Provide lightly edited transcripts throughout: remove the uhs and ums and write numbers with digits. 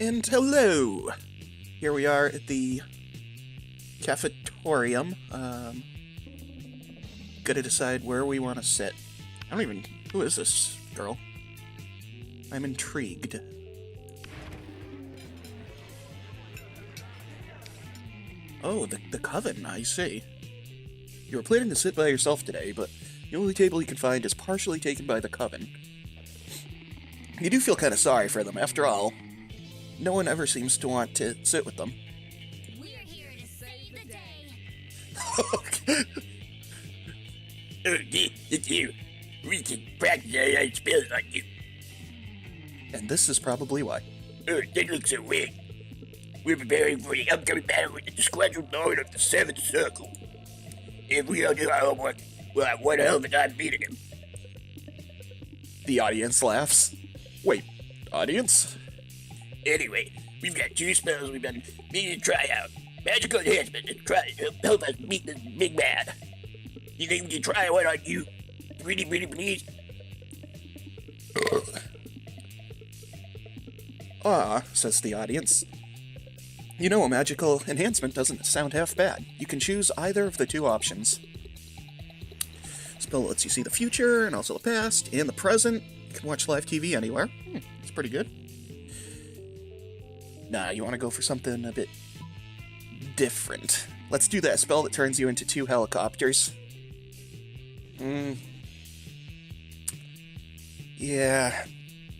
And hello! Here we are at the cafetorium. Gotta decide where we want to sit. Who is this girl? I'm intrigued. Oh, the coven, I see. You were planning to sit by yourself today, but the only table you can find is partially taken by the coven. You do feel kind of sorry for them, after all. No one ever seems to want to sit with them. We're here to save the day. It's you. We can practice our spells on you. And this is probably why. That looks so weird. We're preparing for the upcoming battle with the Squadron Lord of the Seventh Circle. If we don't do our homework, we'll have one hell of a time beating him. The audience laughs. Wait, audience? Anyway, we've got two spells we've been meaning to try out. Magical enhancement to try to help us beat this big man. You think we can try one on you? Pretty please? Says the audience. You know, a magical enhancement doesn't sound half bad. You can choose either of the two options. Spell lets you see the future, and also the past, and the present. You can watch live TV anywhere. It's pretty good. Nah, you want to go for something a bit different. Let's do that spell that turns you into two helicopters. Yeah.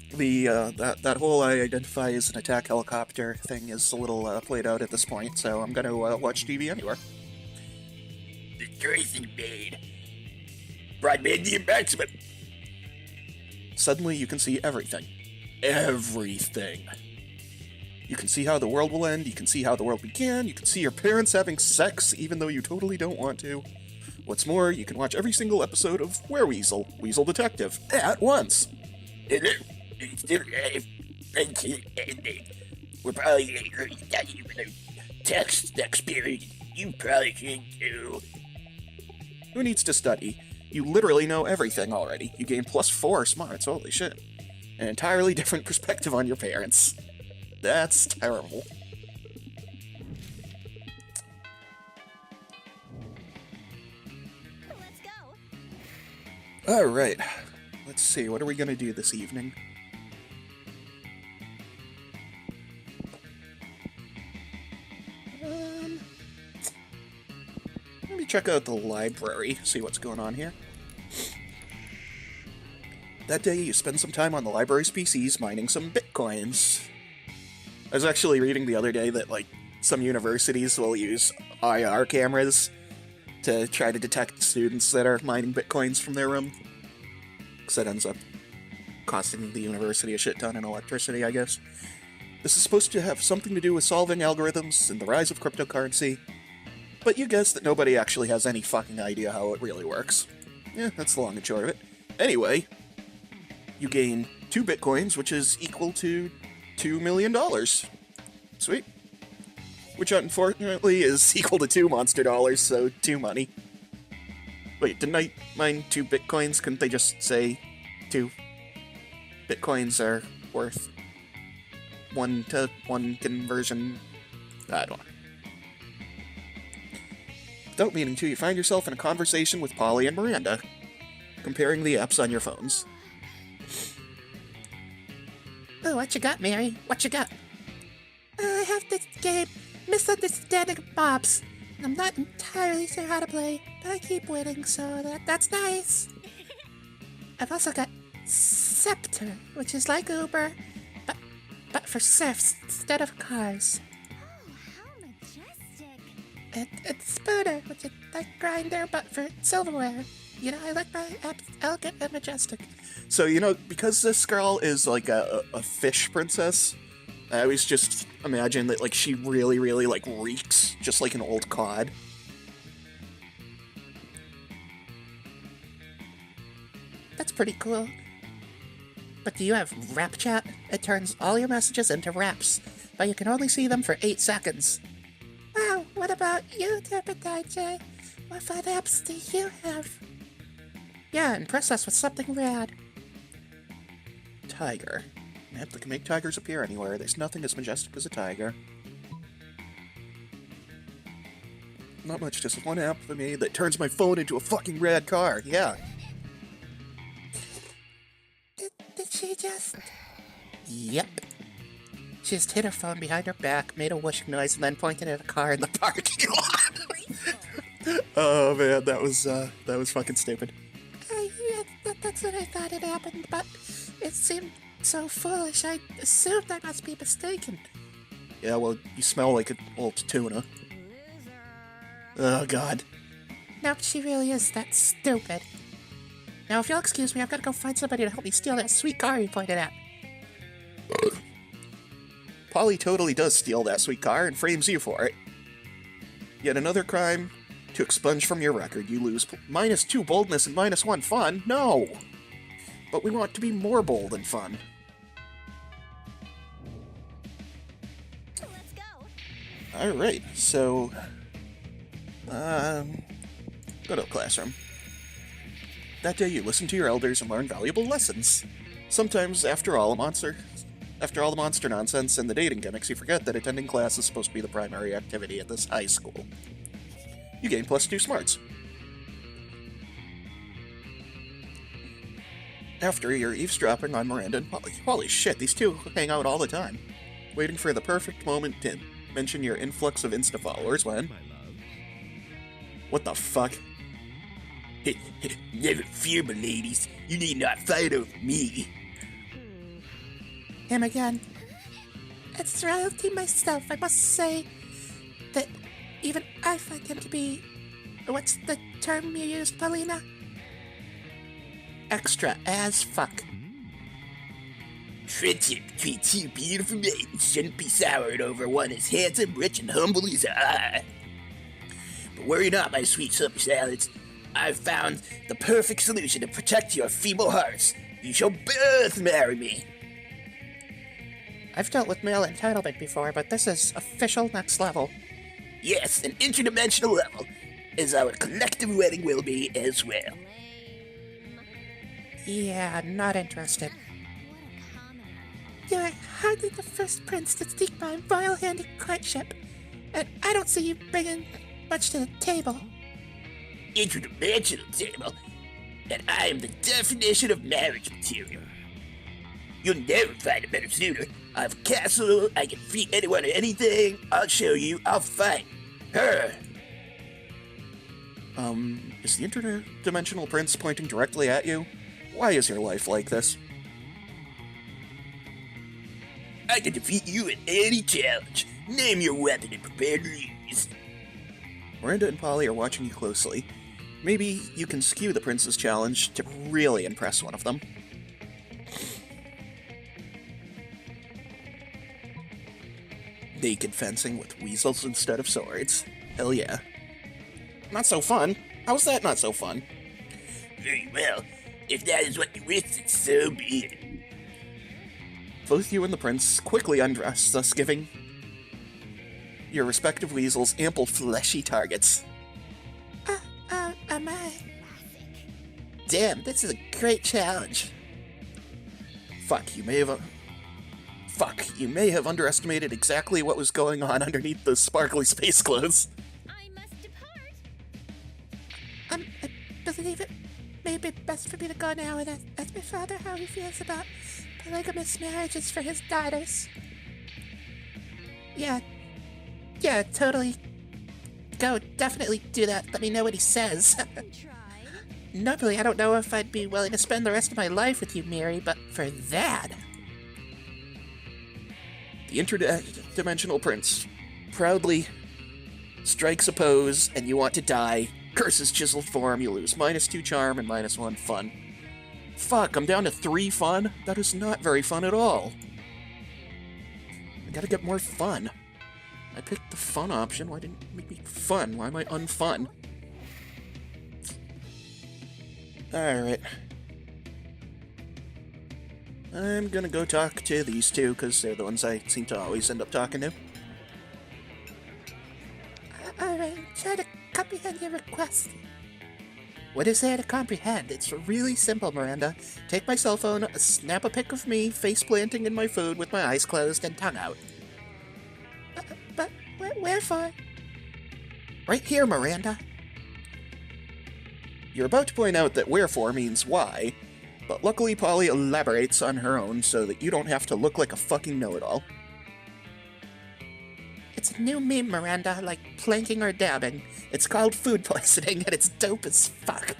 That whole I identify as an attack helicopter thing is a little played out at this point, so I'm gonna watch TV anywhere. The choice is made. Broadband the maximum. Suddenly you can see everything. Everything. You can see how the world will end, you can see how the world began, you can see your parents having sex even though you totally don't want to. What's more, you can watch every single episode of Weasel Detective, at once. Hello? It's still alive. We're probably going to study with a text experience. You probably should too. Who needs to study? You literally know everything already. You gain +4 smarts, holy shit. An entirely different perspective on your parents. That's terrible. Let's go. Alright. Let's see, what are we gonna do this evening? Let me check out the library, see what's going on here. That day, you spend some time on the library's PCs mining some bitcoins. I was actually reading the other day that, like, some universities will use IR cameras to try to detect students that are mining bitcoins from their room. Because that ends up costing the university a shit ton in electricity, I guess. This is supposed to have something to do with solving algorithms and the rise of cryptocurrency, but you guess that nobody actually has any fucking idea how it really works. Yeah, that's the long and short of it. Anyway, you gain 2 bitcoins, which is equal to $2 million. Sweet. Which unfortunately is equal to 2 monster dollars, so 2 money. Wait, didn't I mine 2 bitcoins? Couldn't they just say 2 bitcoins are worth 1-to-1 conversion? I don't know. Without meaning to, you find yourself in a conversation with Polly and Miranda, comparing the apps on your phones. Oh, what you got, Mary? What you got? I have this game, Misunderstanding Mobs. I'm not entirely sure how to play, but I keep winning, so that's nice. I've also got Scepter, which is like Uber, but for serfs instead of cars. Oh, how majestic. It's Spooner, which is like Grinder, but for silverware. You know, I like my apps elegant and majestic. So, you know, because this girl is like a fish princess, I always just imagine that, like, she really, really, like, reeks just like an old cod. That's pretty cool. But do you have rap chat? It turns all your messages into raps, but you can only see them for 8 seconds. Wow, what about you, Turpentine? What fun apps do you have? Yeah, impress us with something rad. Tiger. An app that can make tigers appear anywhere. There's nothing as majestic as a tiger. Not much, just one app I made that turns my phone into a fucking rad car. Yeah. Did she just... Yep. She just hit her phone behind her back, made a whooshing noise, and then pointed at a car in the parking lot. Oh man, that was fucking stupid. Yeah, that's what I thought had happened, but it seemed so foolish. I assumed I must be mistaken. Yeah, well, you smell like an old tuna. Oh god. Nope, she really is that stupid. Now, if you'll excuse me, I've got to go find somebody to help me steal that sweet car you pointed at. Polly totally does steal that sweet car and frames you for it. Yet another crime to expunge from your record. You lose -2 boldness and -1 fun. No! But we want to be more bold and fun. Let's go. Alright, so... go to the classroom. That day you listen to your elders and learn valuable lessons. Sometimes, after all the monster nonsense and the dating gimmicks, you forget that attending class is supposed to be the primary activity at this high school. You gain +2 smarts. After you're eavesdropping on Miranda and Polly. Holy shit, these two hang out all the time. Waiting for the perfect moment to mention your influx of Insta followers when... What the fuck? Never fear, my ladies. You need not fight over me. Him again. It's royalty myself. I must say that even I find him to be... What's the term you used, Paulina? Extra as fuck. Friendship between two beautiful maidens shouldn't be soured over one as handsome, rich, and humble as I. But worry not, my sweet summer salads. I've found the perfect solution to protect your feeble hearts. You shall both marry me. I've dealt with male entitlement before, but this is official next level. Yes, an interdimensional level, as our collective wedding will be as well. Yeah, not interested. You're hardly the first prince to seek my royal-handed courtship, and I don't see you bringing much to the table. Interdimensional table, and I am the definition of marriage material. You'll never find a better suitor. I have a castle, I can defeat anyone or anything, I'll show you, I'll fight her. Is the interdimensional prince pointing directly at you? Why is your life like this? I can defeat you in any challenge. Name your weapon and prepare to lose. Miranda and Polly are watching you closely. Maybe you can skew the prince's challenge to really impress one of them. Naked fencing with weasels instead of swords. Hell yeah. Not so fun. How's that not so fun? Very well. If that is what you wish, then so be it. Both you and the prince quickly undress, thus giving your respective weasels ample fleshy targets. Am I? Damn, this is a great challenge. Fuck, you may have underestimated exactly what was going on underneath those sparkly space clothes. I must depart. I believe it may be best for me to go now and ask my father how he feels about polygamous marriages for his daughters. Yeah, totally. Go, definitely do that. Let me know what he says. Tried. Normally, I don't know if I'd be willing to spend the rest of my life with you, Mary, but for that... The interdimensional prince proudly strikes a pose, and you want to die. Curses chiseled form, you lose -2 charm and -1 fun. Fuck, I'm down to 3 fun? That is not very fun at all. I gotta get more fun. I picked the fun option. Why didn't it make me fun? Why am I unfun? Alright. I'm gonna go talk to these two, because they're the ones I seem to always end up talking to. Alright, try to comprehend your request. What is there to comprehend? It's really simple, Miranda. Take my cell phone, snap a pic of me face planting in my food with my eyes closed and tongue out. But wherefore? Right here, Miranda. You're about to point out that wherefore means why, but luckily Polly elaborates on her own so that you don't have to look like a fucking know-it-all. It's a new meme, Miranda, like planking or dabbing. It's called food poisoning, and it's dope as fuck.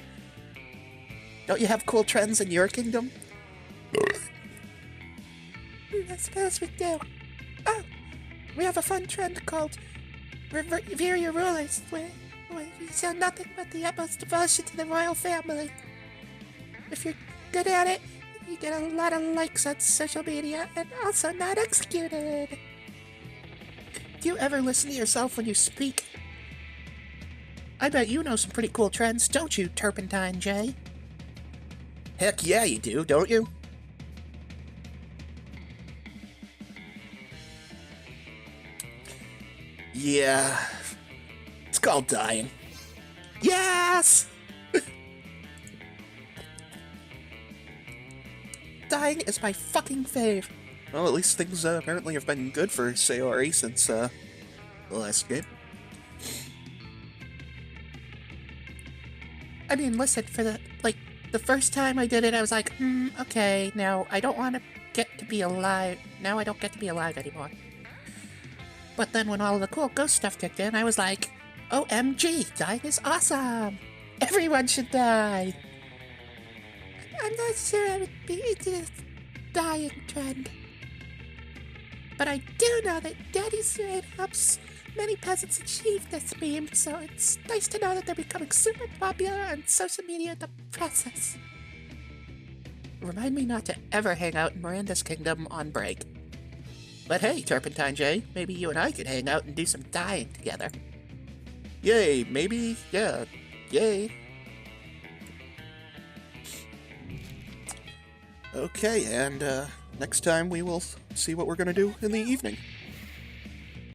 Don't you have cool trends in your kingdom? I suppose we do. Oh, we have a fun trend called Revere Your Rulers, where we show nothing but the utmost devotion to the royal family. If you're good at it, you get a lot of likes on social media, and also not executed. Do you ever listen to yourself when you speak? I bet you know some pretty cool trends, don't you, Turpentine Jay? Heck yeah you do, don't you? Yeah, it's called dying. Yes! Dying is my fucking fave. Well, at least things apparently have been good for Sayori since the last game. I mean, listen, for the first time I did it, I was like, okay, now I don't want to get to be alive. Now I don't get to be alive anymore. But then when all of the cool ghost stuff kicked in, I was like, OMG, dying is awesome! Everyone should die! I'm not sure I would be into this dying trend. But I do know that Daddy's Raid helps many peasants achieve this meme, so it's nice to know that they're becoming super popular on social media in the process. Remind me not to ever hang out in Miranda's kingdom on break. But hey, Turpentine Jay, maybe you and I could hang out and do some dying together. Yay, maybe, yeah, yay. Okay, and next time we will see what we're gonna do in the evening.